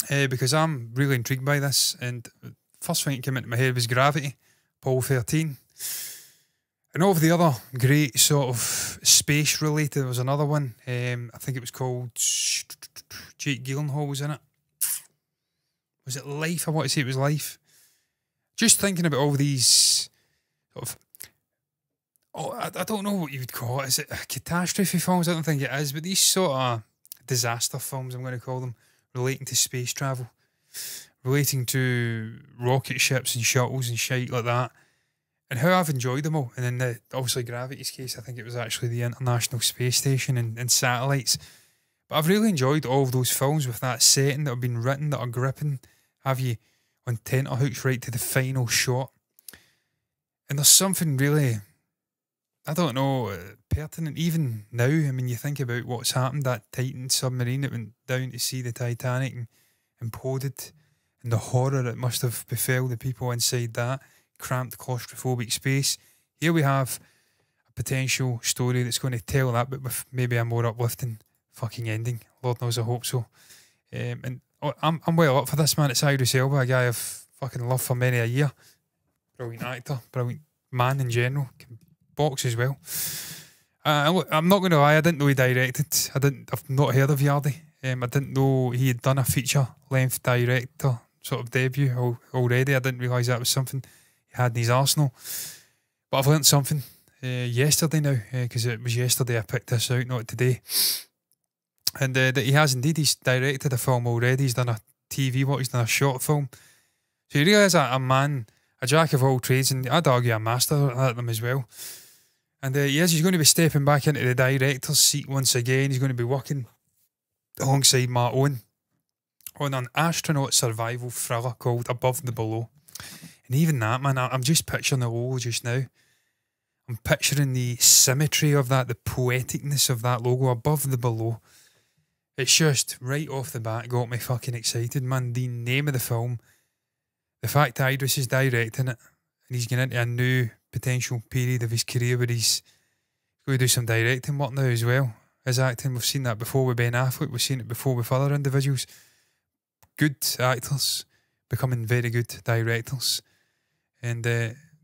because I'm really intrigued by this. And first thing that came into my head was Gravity, Apollo 13. And all of the other great sort of space related, there was another one. I think it was called Jake Gyllenhaal was in it. Was it Life? I want to say it was Life. Just thinking about all these sort of, I don't know what you would call it. Is it catastrophe films? I don't think it is, but these sort of disaster films, I'm going to call them, relating to space travel, relating to rocket ships and shuttles and shit like that, and how I've enjoyed them all. And in obviously Gravity's case, I think it was actually the International Space Station and satellites. But I've really enjoyed all of those films with that setting that have been written, that are gripping, have you on tenterhooks right to the final shot. And there's something really, I don't know, pertinent even now. I mean, you think about what's happened, that Titan submarine that went down to see the Titanic and imploded, and the horror that must have befell the people inside that cramped, claustrophobic space. Here we have a potential story that's going to tell that, but with maybe a more uplifting fucking ending. Lord knows I hope so. And I'm well up for this, man. It's Idris Elba, a guy I've fucking loved for many a year. Brilliant actor, brilliant man in general. Can box as well. Look, I'm not going to lie, I didn't know he directed. I've not heard of Yardy. I didn't know he had done a feature-length director sort of debut already. I didn't realise that was something he had in his arsenal. But I've learnt something yesterday now, because it was yesterday I picked this out, not today. And that he has indeed, he's directed a film already. He's done a TV work, he's done a short film. So you realise a man, a jack of all trades, and I'd argue a master at them as well. And he's going to be stepping back into the director's seat once again. He's going to be working alongside Matt Owen on an astronaut survival thriller called Above the Below. And even that, man, I'm just picturing the logo just now. I'm picturing the symmetry of that, the poeticness of that logo, Above the Below. It's just, right off the bat, got me fucking excited, man. The name of the film, the fact that Idris is directing it, and he's getting into a new potential period of his career where he's going to do some directing work now as well as acting. We've seen that before with Ben Affleck, we've seen it before with other individuals. Good actors becoming very good directors, and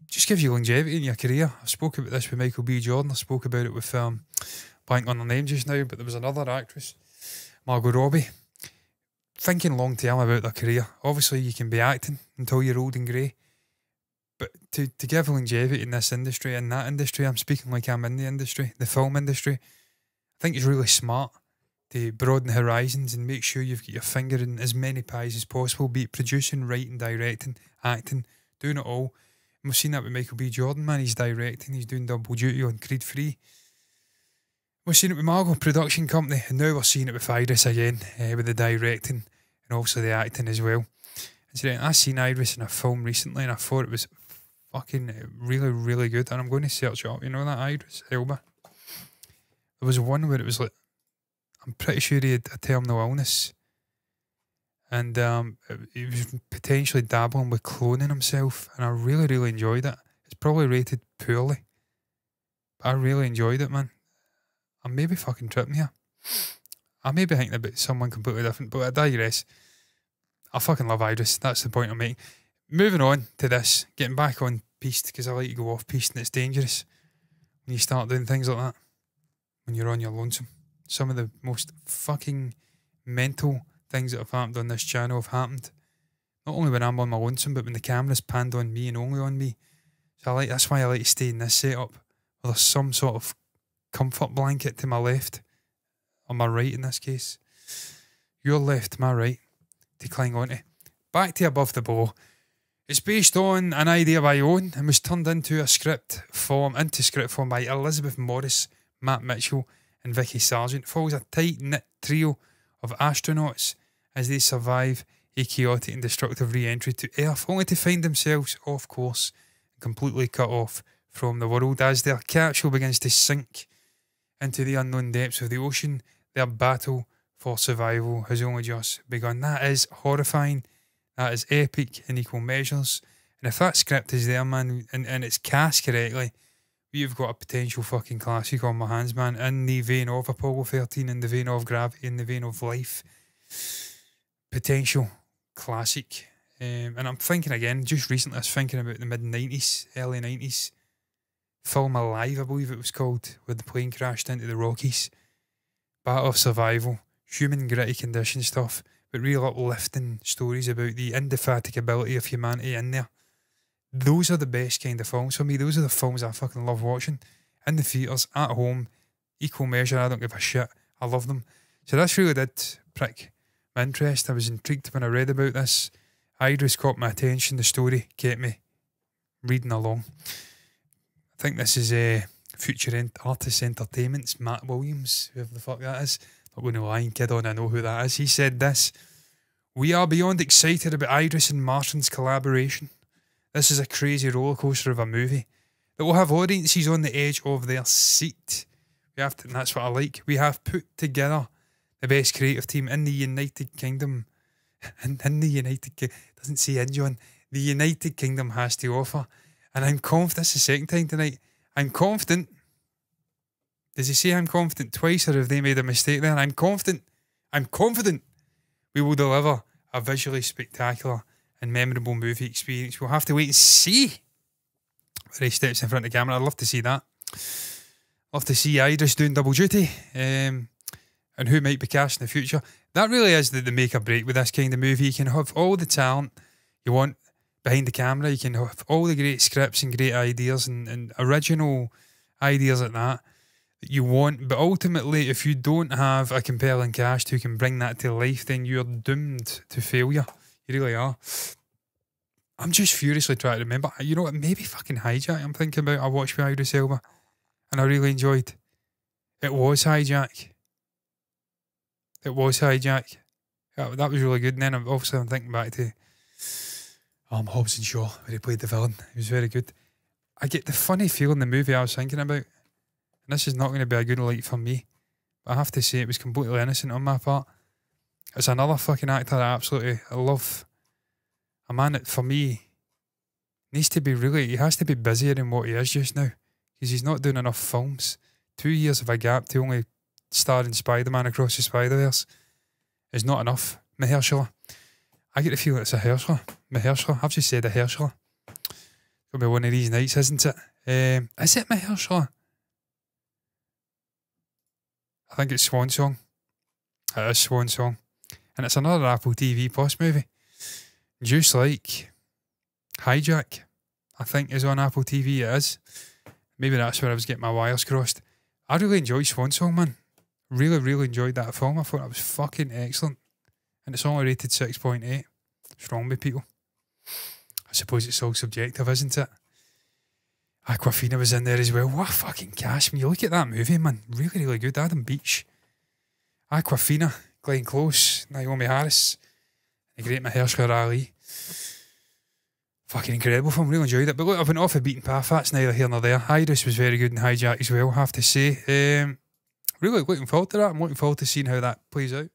just gives you longevity in your career. I spoke about this with Michael B. Jordan, I spoke about it with blank on her name just now, but there was another actress, Margot Robbie, thinking long term about their career. Obviously you can be acting until you're old and grey, but to give longevity in this industry, in that industry, I'm speaking like I'm in the industry, the film industry, I think it's really smart to broaden horizons and make sure you've got your finger in as many pies as possible, be it producing, writing, directing, acting, doing it all. And we've seen that with Michael B. Jordan, man. He's directing, he's doing double duty on Creed 3. We've seen it with Margot production company, and now we're seeing it with Idris again, with the directing and also the acting as well. And so I seen Idris in a film recently and I thought it was fucking really, really good, and I'm going to search it up. You know that Idris Elba? There was one where it was like, I'm pretty sure he had a terminal illness, and he was potentially dabbling with cloning himself, and I really, really enjoyed it. It's probably rated poorly, but I really enjoyed it, man. I'm maybe fucking tripping here. I may be thinking about someone completely different, but I digress. I fucking love Idris. That's the point I'm making. Moving on to this, getting back on piste, because I like to go off piste, and it's dangerous when you start doing things like that, when you're on your lonesome. Some of the most fucking mental things that have happened on this channel have happened not only when I'm on my lonesome, but when the camera's panned on me and only on me. So that's why I like to stay in this setup, where there's some sort of comfort blanket to my left, or my right in this case. Your left, my right, to cling onto. Back to Above the Below. It's based on an idea of my own and was turned into script form by Elizabeth Morris, Matt Mitchell and Vicky Sargent. Follows a tight-knit trio of astronauts as they survive a chaotic and destructive re-entry to Earth, only to find themselves off course and completely cut off from the world. As their capsule begins to sink into the unknown depths of the ocean, their battle for survival has only just begun. That is horrifying. That is epic in equal measures. And if that script is there, man, and it's cast correctly, you've got a potential fucking classic on my hands, man, in the vein of Apollo 13, in the vein of Gravity, in the vein of Life. potential classic. And I'm thinking again, just recently I was thinking about the mid-90s, early 90s film Alive, I believe it was called, where the plane crashed into the Rockies. Battle of survival, human gritty condition stuff, but real uplifting stories about the indefatigability of humanity in there. Those are the best kind of films for me. Those are the films I fucking love watching. In the theatres, at home, equal measure, I don't give a shit. I love them. So this really did prick my interest. I was intrigued when I read about this. Idris caught my attention. The story kept me reading along. I think this is Future Artist Entertainment's Matt Williams, whoever the fuck that is. Not going to lie, kid on, I know who that is. He said this: "We are beyond excited about Idris and Martin's collaboration. This is a crazy rollercoaster of a movie that will have audiences on the edge of their seat. And that's what I like. We have put together the best creative team in the United Kingdom." And in the United Kingdom, doesn't say in, John. The United Kingdom has to offer. And I'm confident, this is the second time tonight, I'm confident. Does he say I'm confident twice, or have they made a mistake there? I'm confident we will deliver a visually spectacular and memorable movie experience. We'll have to wait and see where he steps in front of the camera. I'd love to see that. Love to see Idris doing double duty, and who might be cast in the future. That really is the make or break with this kind of movie. You can have all the talent you want behind the camera. You can have all the great scripts and great ideas and original ideas like that you want. But ultimately, if you don't have a compelling cast who can bring that to life, then you're doomed to failure. You really are. I'm just furiously trying to remember. You know what? Maybe fucking Hijack I'm thinking about. I watched with Idris Elba and I really enjoyed. It was Hijack. Hijack. That was really good. And then obviously I'm thinking back to Hobbs and Shaw, where he played the villain. He was very good. I get the funny feeling the movie I was thinking about, and this is not going to be a good light for me, but I have to say it was completely innocent on my part. It's another fucking actor I love. A man that, for me, needs to be he has to be busier than what he is just now, because he's not doing enough films. 2 years of a gap to only star in Spider-Man Across the Spider-Verse is not enough. Mahershala. I get the feeling it's a Mahershala. I've just said a Mahershala. It'll be one of these nights, isn't it? Is it Mahershala? I think it's Swan Song. It is Swan Song. And it's another Apple TV Plus movie. Just like Hijack, I think, is on Apple TV. It is. Maybe that's where I was getting my wires crossed. I really enjoyed Swan Song, man. Really, really enjoyed that film. I thought it was fucking excellent. And it's only rated 6.8. Strong by people. I suppose it's all subjective, isn't it? Aquafina was in there as well. What a fucking cast. When you look at that movie, man, really, really good. Adam Beach, Aquafina, Glenn Close, Naomi Harris, the great Mahershala Ali. Fucking incredible film. Really enjoyed it. But look, I've been off a beaten path. That's neither here nor there. Idris was very good in Hijack as well, I have to say. Really looking forward to that. I'm looking forward to seeing how that plays out.